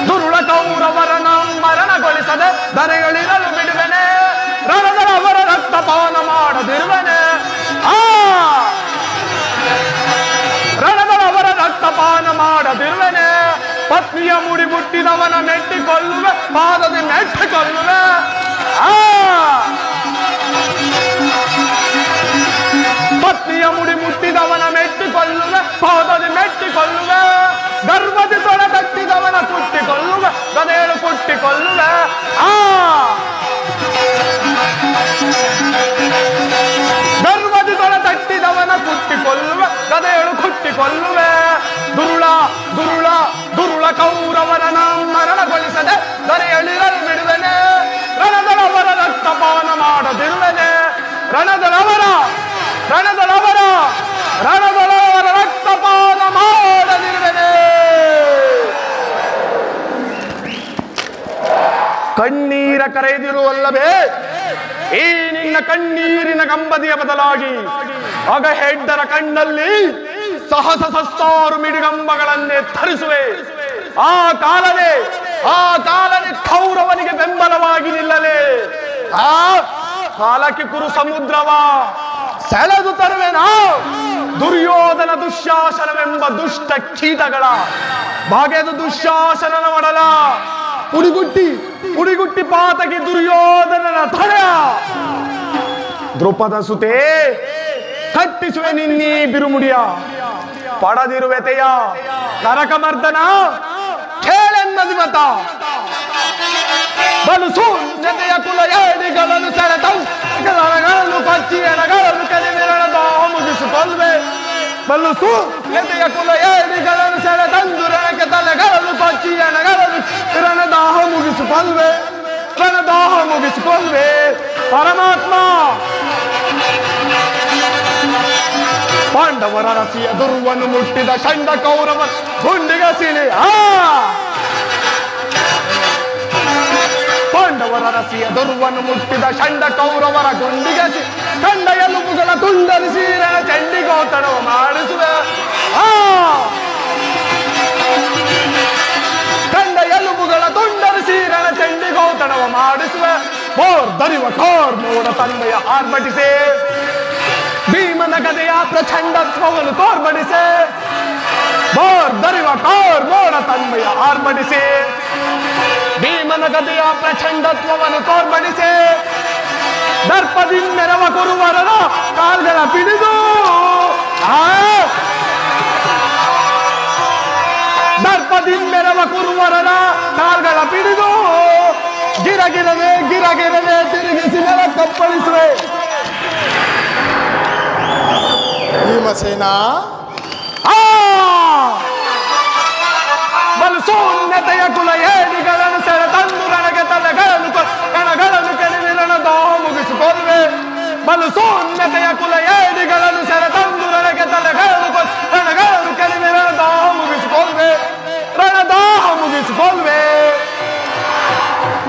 ದುರುಳ ಕೌರವರನ ಮರಣಗೊಳಿಸದೆ ಬರೆಯಳಿರಲು ಬಿಡುವೆನೆ. ರಣದವರ ರಕ್ತಪಾನ ಮಾಡದಿರುವೆನೆ. ರಣದವರ ರಕ್ತಪಾನ ಮಾಡದಿರುವೆನೆ. ಪತ್ನಿಯ ಮುಡಿ ಮುಟ್ಟಿದವನ ಮೆಟ್ಟಿಕೊಳ್ಳುವೆ, ಪಾದದ ಮೆಟ್ಟಿಕೊಳ್ಳುವೆ. ಪತ್ನಿಯ ಮುಡಿ ಮುಟ್ಟಿದವನ ಮೆಟ್ಟಿಕೊಳ್ಳುವೆ, ಪಾದದ ಮೆಟ್ಟಿಕೊಳ್ಳುವೆ. ಗರ್ಭದಿ ತೊಳೆ ತಟ್ಟಿದವನ ಕುಟ್ಟಿಕೊಳ್ಳುವೆ, ಗದೇಳು ಕುಟ್ಟಿಕೊಳ್ಳುವೆ. ಗರ್ಭದಿ ತೊಳೆ ತಟ್ಟಿದವ ಕಣ್ಣೀರ ಕರೆದಿರುವಲ್ಲವೇ? ಈ ನಿನ್ನ ಕಣ್ಣೀರಿನ ಗಂಬದಿಯ ಬದಲಾಗಿ ಆಗ ಹೆಡ್ಡರ ಕಣ್ಣಲ್ಲಿ ಸಹಸ್ರಾರು ಮಿಡಿಗಂಬಗಳನ್ನೇ ಧರಿಸುವೆ. ಆ ಕಾಲವೇ ಕೌರವನಿಗೆ ಬೆಂಬಲವಾಗಿ ನಿಲ್ಲಲೇ. ಆ ಕಾಲಕ್ಕೆ ಕುರು ಸಮುದ್ರವ ಸೆಳೆದು ತರುವೆನಾ? ದುರ್ಯೋಧನ ದುಶ್ಯಾಸನವೆಂಬ ದುಷ್ಟ ಕೀಟಗಳ ಭಾಗ್ಯದ ದುಶ್ಯಾಸನನ ಮಾಡಲ ಉಡಿಗುಟ್ಟಿ ಪಾತಕಿ ದುರ್ಯೋಧನನ ತಡೆಯ. ದ್ರುಪದ ಸುತೆ ಕಟ್ಟಿಸುವೆ ನಿನ್ನೀ ಬಿರುಮುಡಿಯ, ಪಡದಿರುವೆತೆಯ ನರಕಮರ್ದನ ಕೇಳೆನ್ನದಿಮತ. ಬಲು ಶೂನ್ಯತೆಯ ಕುಲ ಏಡಿಗಳನ್ನು ಸೆಳೆತಗಳನ್ನು ಕಚ್ಚಿ ಎಣಗಳನ್ನು ಕೆಲಿಮಿರಣದ ಮುಗಿಸಿಕೊಳ್ಳುವೆ. ಬಲು ಶೂನ್ಯತೆಯ ಕುಲ ಏಡಿಗಳನ್ನು ಸೆಳೆತಂದು ರಣಕ್ಕೆ ತಲೆಗಳನ್ನು ಕಚ್ಚಿ ಎಣಗಳನ್ನು ರಣದಾಹ ಮುಗಿಸಿಕೊಳ್ಳುವೆ. ಪರಮಾತ್ಮ ಪಾಂಡವರ ರಸಿಯ ದುರ್ವನ್ನು ಮುಟ್ಟಿದ ಚಂಡ ಕೌರವ ಗುಂಡಿಗಸಿಲೆ. ಪಾಂಡವರ ರಸಿಯ ದುರ್ವನ್ನು ಮುಟ್ಟಿದ ಚಂಡ ಕೌರವರ ಗುಂಡಿಗಸಿ ಕಂಡ ಎಲುಬುಗಳ ತುಂಡರಿಸಿ ರಣ ಚಂಡಿಗೋತಣವ ಮಾಡಿಸುವೆ. ಕಂಡ ಎಲುಬುಗಳ ತುಂಡರಿಸಿ ರಣ ಚಂಡಿಗೋತಣವ ಮಾಡಿಸುವೆ. ಬೋರ್ ದರಿವ ಕೋರ್ ಮೋಡ ತಂದೆಯ ಆರ್ಭಟಿಸೆ, ಭೀಮನ ಗದೆಯ ಪ್ರಚಂಡತ್ವವನ್ನು ತೋರ್ಬಡಿಸೆ. ಬೋರ್ ದರಿವ ಕೋರ್ ಮೋಡ ತನ್ಮಯ ಆರ್ಭಟಿಸೆ, ಭೀಮನ ಗದೆಯ ಪ್ರಚಂಡತ್ವವನ್ನು ತೋರ್ಬಡಿಸೆ. ದರ್ಪದಿ ಮೆರವ ಕುರುವರನ ಕಾಲ್ಗಳ ಪಿಡಿದು, ದರ್ಪದಿ ಮೆರವ ಕುರುವರನ ಕಾಲ್ಗಳ ಪಿಡಿದು ಗಿರಗಿರನೆ ತಿರುಗಿಸಿ ನೆಲ ಕಪ್ಪಳಿಸುವೆ. ಭೀಮಸೇನ, ಬಲು ಶೂನ್ಯತೆಯ ಕುಲ ಏಡಿಗಳನ್ನು ಸೆಳೆತಂದು ರಣಗೆ ಕಣಗಳನ್ನು ಕೆಡವಿ ರಣದಾಹ ಮುಗಿಸಿಕೊಳ್ಳುವೆ. ಬಲು ಶೂನ್ಯತೆಯ ಕುಲ ಏಡಿಗಳನ್ನು ಸೆಳೆತಂದು ರಣಗೆ ಕಣಗಳನ್ನು ಕೆಡವಿ ರಣದಾಹ ಮುಗಿಸಿಕೊಳ್ಳುವೆ.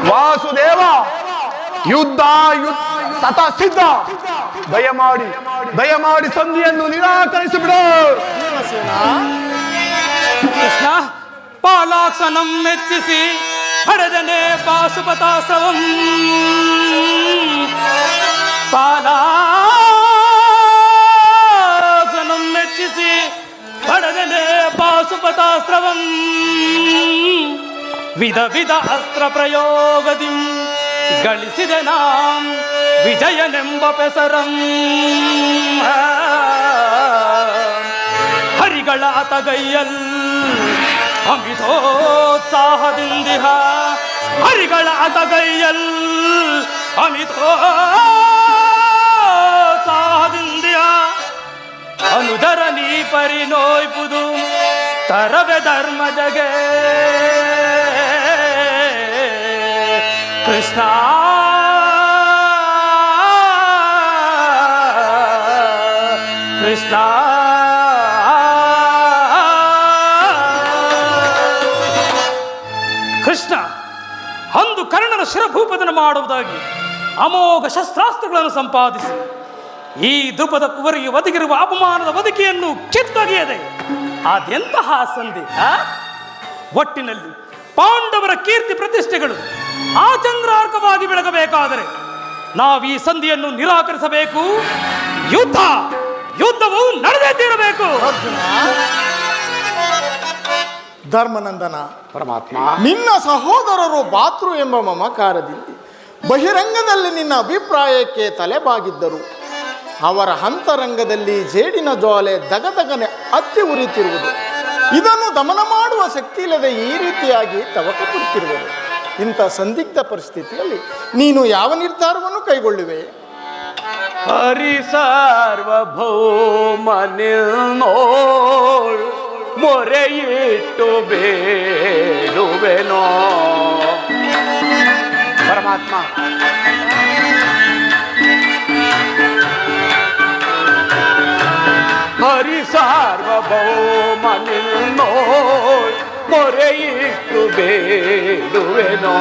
ವಾಸುದೇವ ಯುದ್ಧ ಸತ ಸಿದ್ಧ. ದಯಮಾಡಿ ಸಂಧಿಯನ್ನು ನಿರಾಕರಿಸಿಬಿಡು. ಕೃಷ್ಣ ಪಾಲಾಕ್ಷನಂ ಮೆಚ್ಚಿಸಿ ಪಡೆದನೆ ಪಾಶುಪತಾಶ್ರವಂ. ಪಾಲಾಕ್ಷನಂ ಮೆಚ್ಚಿಸಿ ಪಡೆದನೆ ಪಾಶುಪತಾಶ್ರವಂ. ವಿಧ ವಿಧ ಅಸ್ತ್ರ ಪ್ರಯೋಗದಿ ಗಳಿಸಿದೆ ನಾಂ ವಿಜಯನೆಂಬ ಪೆಸರಂ. ಹರಿಗಳ ಅತಗೈಯಲ್ ಅಮಿತೋತ್ಸಾಹದಿಂದಿಹ, ಹರಿಗಳ ಅತಗೈಯಲ್ ಅಮಿತೋತ್ಸಾಹದಿಂದಿಹ. ಅನುದರ ನೀ ಪರಿನೋಯ್ಪುದು ತರವೆ ಧರ್ಮ ಜಗೆ. ಕೃಷ್ಣ ಕೃಷ್ಣ ಕೃಷ್ಣ ಅಂದು ಕರ್ಣನ ಶಿರಭೂಪತನ ಮಾಡುವುದಾಗಿ ಅಮೋಘ ಶಸ್ತ್ರಾಸ್ತ್ರಗಳನ್ನು ಸಂಪಾದಿಸಿ ಈ ದ್ರುಪದ ಕುವರಿಗೆ ಒದಗಿರುವ ಅಪಮಾನದ ಒದಗಿಯನ್ನು ಕಿತ್ತೊಗೆಯದೆ ಅದೆಂತಹ ಸಂಧಿ. ಒಟ್ಟಿನಲ್ಲಿ ಪಾಂಡವರ ಕೀರ್ತಿ ಪ್ರತಿಷ್ಠೆಗಳು ಆಚಂದ್ರಾರ್ಕವಾಗಿ ಬೆಳಗಬೇಕಾದರೆ ನಾವು ಈ ಸಂಧಿಯನ್ನು ನಿರಾಕರಿಸಬೇಕು. ಯುದ್ಧವು ನಡೆದೇ ತೀರಬೇಕು. ಧರ್ಮನಂದನ, ಪರಮಾತ್ಮ, ನಿನ್ನ ಸಹೋದರರು ಬಾತೃ ಎಂಬ ಮಮಕಾರದಿಂದ ಬಹಿರಂಗದಲ್ಲಿ ನಿನ್ನ ಅಭಿಪ್ರಾಯಕ್ಕೆ ತಲೆಬಾಗಿದ್ದರು. ಅವರ ಅಂತರಂಗದಲ್ಲಿ ಜೇಡಿನ ಜ್ವಾಲೆ ದಗದಗನೆ ಹತ್ತಿ ಉರಿತಿರುವುದು. ಇದನ್ನು ದಮನ ಮಾಡುವ ಶಕ್ತಿ ಇಲ್ಲದೆ ಈ ರೀತಿಯಾಗಿ ತವಕ ಪಡುತ್ತಿರುವುದು. ಇಂಥ ಸಂದಿಗ್ಧ ಪರಿಸ್ಥಿತಿಯಲ್ಲಿ ನೀನು ಯಾವ ನಿರ್ಧಾರವನ್ನು ಕೈಗೊಳ್ಳುವೆ? ಹರಿ ಸಾರ್ವಭೌಮನಿಲ್ನೋಳು ಮೊರೆಯಿಟ್ಟು ಬೇಡುವೆನೋ. ಪರಮಾತ್ಮ, ಹರಿ ಸಾರ್ವಭೌಮನಿಲ್ನೋಳು ಮೊರೆಯಿಟ್ಟು ಬೇಡುವೆನೋ.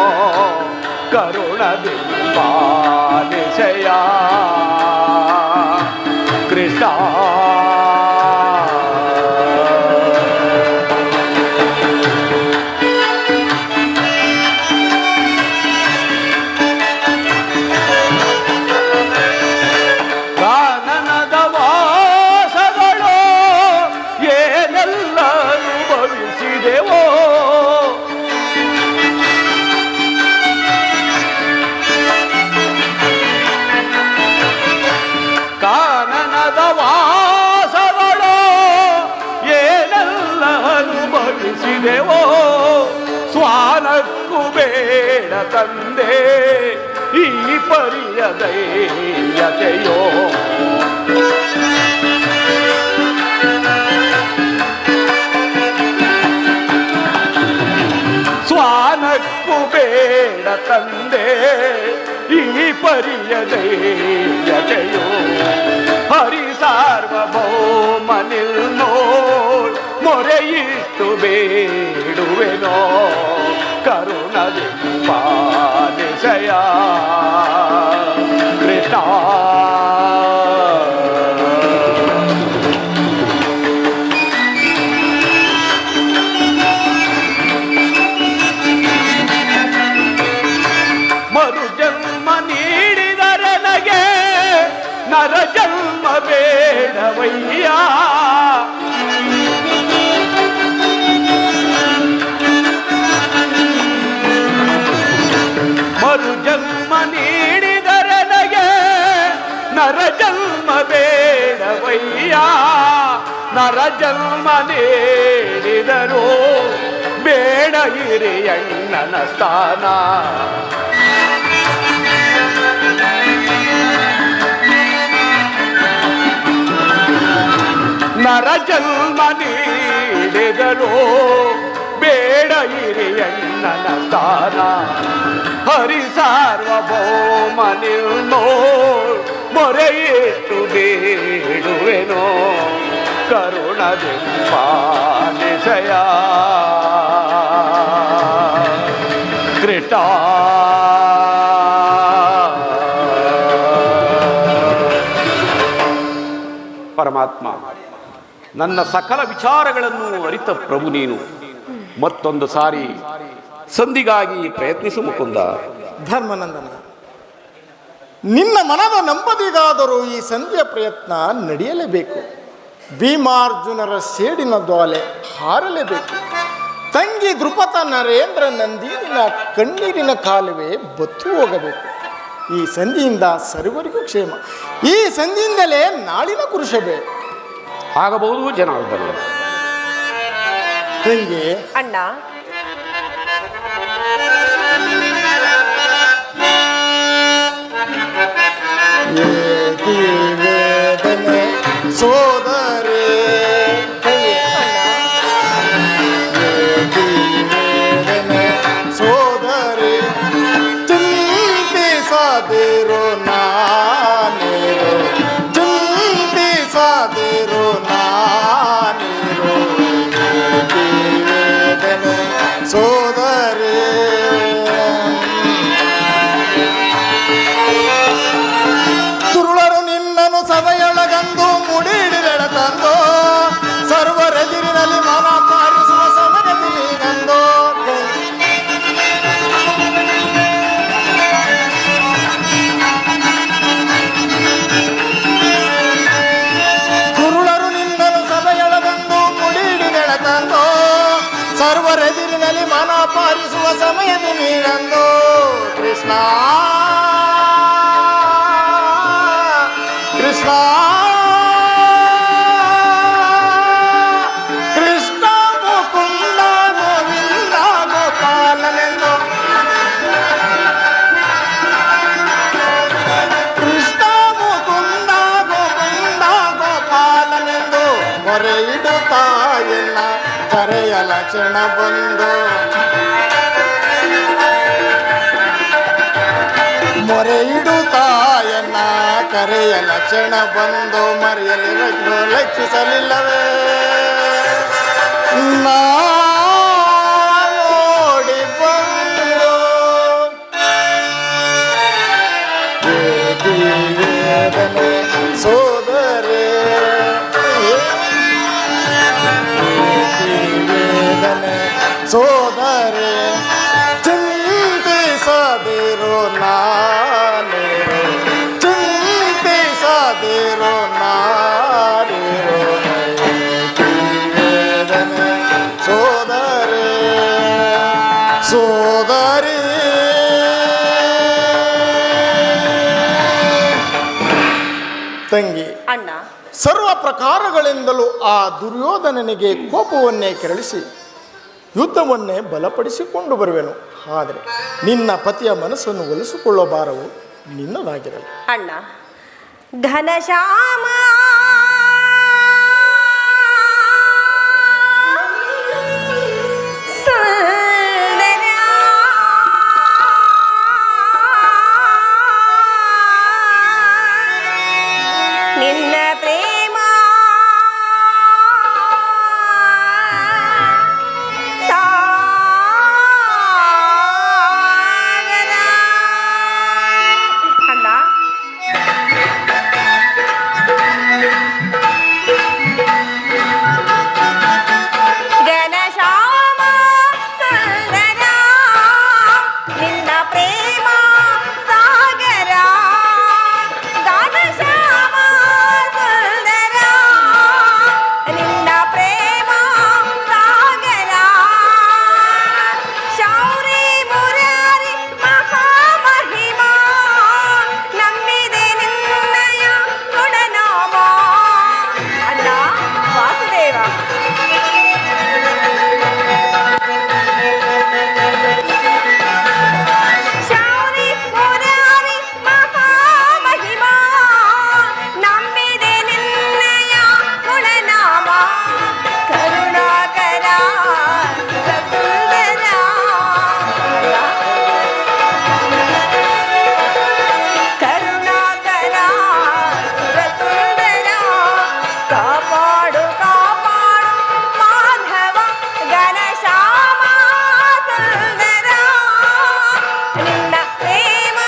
ಕರುಣದಿಂದ ಪಾಲಿಸೆಯ ಕೃಷ್ಣ. ಕಾನನದ ವಾಸಗಳು ಏನೆಲ್ಲ ಅನುಭವಿಸಿದೆವೋ, ಕಾನನದ ವಾಸಗಳು ಏನೆಲ್ಲ ಅನುಭವಿಸಿದೆವೋ, ಸ್ವಾನಕ್ಕೂ ಬೇಡ ತಂದೆ ಈ ಪರಿಯ ದೈನ್ಯತೆಯೋ. ಸ್ವಾನಕ್ಕೂ ಬೇಡ ತಂದೆ ಈ ಪರಿಯ ದೈನ್ಯತೆಯೋ. ಹರಿ ಸಾರ್ವಭೌಮನಿಲ್ನೋ ಮೊರೆಯಿಟ್ಟು ಬೇಡುವೆನೋ, ಕರುಣದಿಂದ ಪಾಲಿಸೆಯ ಕೃಷ್ಣ. ಮರುಜನ್ಮ ನೀಡಿದರೆ ನಗೆ ನರಜನ್ಮ ಬೇಡವಯ್ಯ, ಮರುಜನ್ಮ ನೀಡಿದರೆ ನಗೆ ನರಜನ್ಮ ಬೇಡವಯ್ಯ. ನರಜನ್ಮ ನೀಡಿದರು ಬೇಡ ಹಿರಿಯಣ್ಣನ ಸ್ಥಾನ, ನರಜನ್ಮ ನೀಡಿದರು ಬೇಡ ಹಿರಿಯಣ್ಣನ ಸ್ಥಾನ. ಹರಿ ಸಾರ್ವಭೌಮನಿಲ್ನೋ ಮೊರೆಯಿಟ್ಟು ಬೇಡುವೆನೋ, ಕರುಣದಿಂದ ಪಾಲಿಸೆಯ ಕೃಷ್ಣ. ಪರಮಾತ್ಮ, ನನ್ನ ಸಕಲ ವಿಚಾರಗಳನ್ನು ಅರಿತ ಪ್ರಭು ನೀನು. ಮತ್ತೊಂದು ಸಾರಿ ಸಂಧಿಗಾಗಿ ಪ್ರಯತ್ನಿಸು ಮುಕುಂದ. ಧರ್ಮನಂದನ, ನಿನ್ನ ಮನದ ನಂಬದಿಗಾದರೂ ಈ ಸಂಧಿಯ ಪ್ರಯತ್ನ ನಡೆಯಲೇಬೇಕು. ಭೀಮಾರ್ಜುನರ ಸೇಡಿನ ದ್ವಾಲೆ ಹಾರಲೇಬೇಕು. ತಂಗಿ ದೃಪದ ನರೇಂದ್ರ ನಂದಿನಿನ ಕಣ್ಣೀರಿನ ಕಾಲುವೆ ಬತ್ತು ಹೋಗಬೇಕು. ಈ ಸಂಧಿಯಿಂದ ಸರ್ವರಿಗೂ ಕ್ಷೇಮ. ಈ ಸಂಧಿಯಿಂದಲೇ ನಾಳಿನ ಕುರುಷವೇ ಆಗಬಹುದು ಜನಾರ್ದನ. ತಂಗಿ ಅಣ್ಣ, ವೇದನೆ ಸೋದರೇ ವೇದನೆ ಸೋದರೇ ಚಿಂತಿಸದಿರು ನಾನಿರು, ಚಿಂತಿಸದಿರು ನಾನಿರು ವೇದನೆ ಸೋದರೇ. ತುರುಳರು ನಿನ್ನನು ಸಭೆಯೊಳಗಂದು ಮುಡಿಡಿದೆಡ ತಂದು ಸರ್ವರೆದಿರಿನಲ್ಲಿ ಮನ ಪಾರಿಸುವ ಸಮಯದಲ್ಲಿ ನೀನಂದು. ತುರುಳರು ನಿನ್ನನು ಸಭೆಯೊಳಗಂದು ಮುಡಿಡಿದೆಡ ತಂದು ಸರ್ವರೆದಿರಿನಲ್ಲಿ ಮನ ಪಾರಿಸುವ ಸಮಯದಲ್ಲಿ ನೀನಂದು. ಕೃಷ್ಣ ಕೃಷ್ಣ ಕೃಷ್ಣ ಮುಕುಂದ ಗೋವಿಂದ ಗೋಪಾಲನೆಂದು, ಕೃಷ್ಣ ಮುಕುಂದ ಗೋವಿಂದ ಗೋಪಾಲನೆಂದು ಮೊರೆ ಇಡುತ್ತಾಯನ್ನ ಕರೆಯ ಲಕ್ಷಣ ಬಂದು, ಮೊರೆ ಇಡುತ್ತಾಯನ್ನ ಕರೆಯ ಲಕ್ಷಣ ಬಂದು ಮರೆಯಲಿ ಲಕ್ಷಿಸಲಿಲ್ಲವೇ ನೋಡಿ ಬಂದು. ಚಿಂತಿಸದಿರು ನಾನಿರು, ಚಿಂತಿಸದಿರು ನಾನಿರು ವೇದನೆ ಸೋದರಿ ಸೋದರಿ. ತಂಗಿ, ಅಣ್ಣ, ಸರ್ವ ಪ್ರಕಾರಗಳಿಂದಲೂ ಆ ದುರ್ಯೋಧನನಿಗೆ ಕೋಪವನ್ನೇ ಕೆರಳಿಸಿ ಯುದ್ಧವನ್ನೇ ಬಲಪಡಿಸಿಕೊಂಡು ಬರುವೆನು. ಆದರೆ ನಿನ್ನ ಪತಿಯ ಮನಸ್ಸನ್ನು ಒಲಿಸಿಕೊಳ್ಳೋ ಭಾರವು ನಿನ್ನದಾಗಿರಲಿ. ಅಣ್ಣ, ಘನಶ್ಯಾಮ ನಿನ್ನ ಪ್ರೇಮ ಸಾಗರ. ಅಣ್ಣ, ಘನಶ್ಯಾಮ ಸುಂದರ ನಿನ್ನ ಪ್ರೇಮ ಸಾಗರ. ಘನಶ್ಯಾಮ ಸುಂದರ ನಿನ್ನ ಪ್ರೇಮ ಸಾಗರ. ಶೌರಿ ಮುರಾರಿ ಮಹಾಮಹಿಮಾ ನಂಬಿದೆ ನಿನ್ನಯ ಗುಣನಾಮ. ಅಣ್ಣ ವಾಸುದೇವ, ಶೌರಿ ಮುರಾರಿ ಮಹಾಮಹಿಮಾ ನಂಬಿದೆ ನಿನ್ನಯ ಗುಣನಾಮ. ಕರುಣಾಕರ ಸುರಸುಂದರ ಕರುಣಾಕರ ಸುರಸುಂದರ ಕಾಪಾಡು ಕಾಪಾಡು ಮಾಧವ ಘನಶ್ಯಾಮ ಸುಂದರ ನಿನ್ನ ಪ್ರೇಮ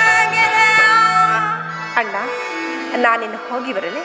ಸಾಗರ. ಅಣ್ಣ, ನಾನಿನ್ನು ಹೋಗಿ ಬರಲೇ?